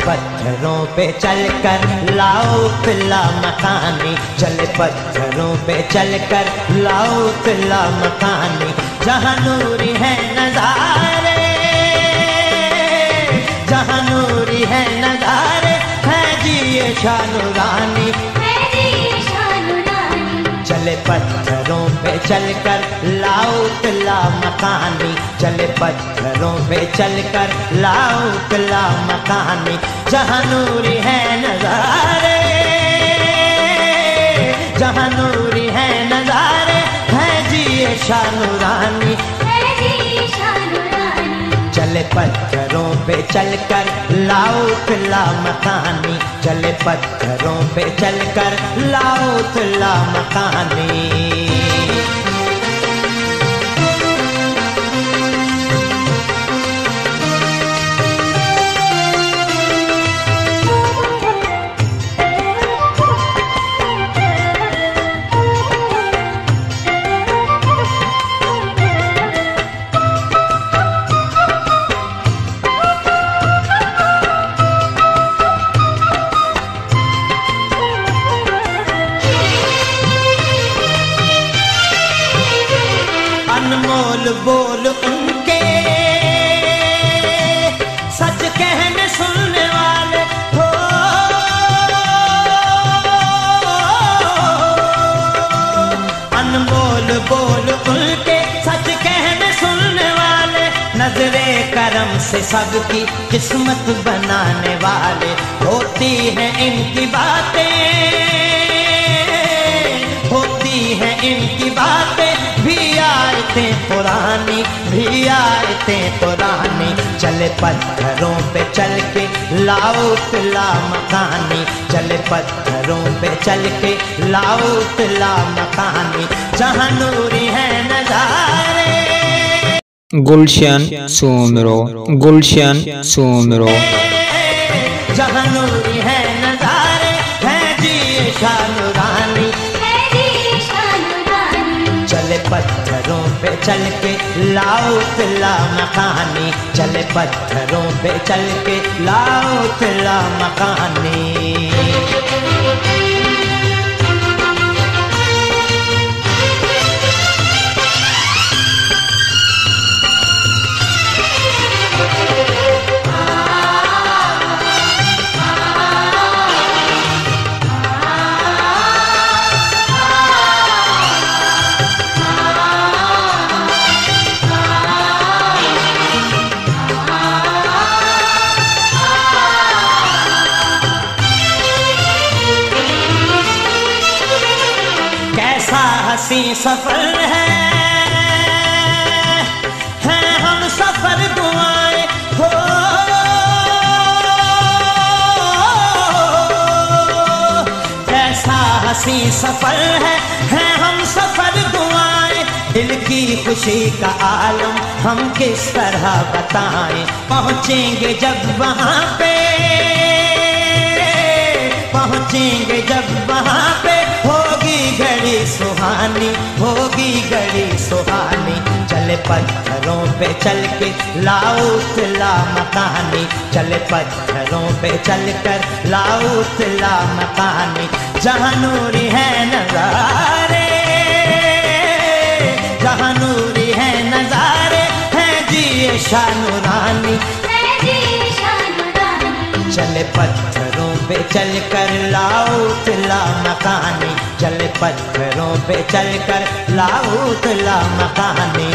पत्थरों पे चलकर लाओ पिला मकानी, चले पत्थरों पे चलकर लाओ पिला मकानी। जहाँ नूरी है नज़ारे, जहाँ नूरी है नज़ारे, है जी ये शानुरानी, चले पत्थरों पे चलकर लाओ पिला मकानी, चले पत्थरों पे चलकर लाओ पिला मकानी। जहाँ नूरी है नज़ारे, जहाँ नूरी है नज़ारे, है जी ये शानुरानी, चले पत्थरों पे चलकर लाओ पिला मकानी, चले पत्थरों पे चलकर लाओ पिला मकानी। अनमोल बोल उनके, सच कहने सुनने वाले हो, अनमोल बोल उनके, सच कहने सुनने वाले, नजरे करम से सबकी किस्मत बनाने वाले। होती हैं इनकी बातें, होती हैं इनकी बातें, भी आयतें पुरानी, भी आयतें पुरानी। चले पत्थरों पे चल के लाओ पिला मकानी, चले पत्थरों पे चल के लाओ पिला मकानी। जहाँ नूरी है नज़ारे, गुलशन सुमरो, गुलशन सुमरो, जहाँ नूरी है नज़ारे, है जी ये शानुरानी, चले पत्थरों पे चल के लाओ पिला मकानी, चले पत्थरों पे चल के लाओ पिला मकानी। हसी सफर है हम सफर दुआएं हो, कैसा हसी सफर है हम सफर दुआएं। दिल की खुशी का आलम हम किस तरह बताएं, पहुँचेंगे जब वहाँ पे, पहुँचेंगे जब वहाँ पे, होगी घड़ी सुहानी, होगी घड़ी सुहानी। चले पत्थरों पे चल के लाओ पिला मकानी, चले पत्थरों पे चल कर लाओ पिला मकानी। जहाँ नूरी है नज़ारे, जहाँ नूरी है नज़ारे, है जी ये शानुरानी, चले पत्थरों पे चल कर लाओ पिला मकानी, चले पत्थरों पे चल कर लाओ पिला मकानी।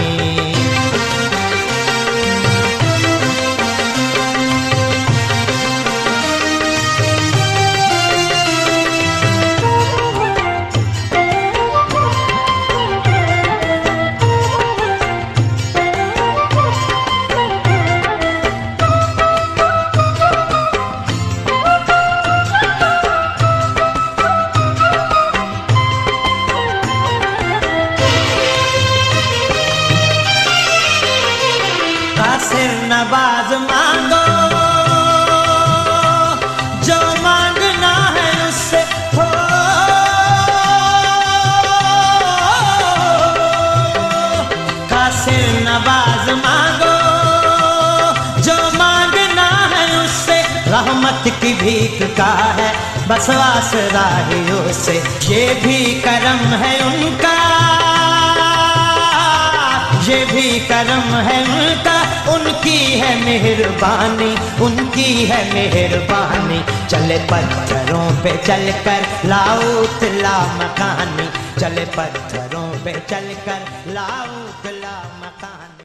नवाज मांगो जो मांगना है उससे हो, कासिर नवाज मांगो जो मांगना है उससे, रहमत कोई भीख का है, बस आसरा ही उसे, ये भी करम है उनका, ये भी करम है उनका, उनकी है मेहरबानी, उनकी है मेहरबानी। चले पत्थरों पे चलकर लाउतला मकानी, चले पत्थरों पे चलकर लाउतला मकानी।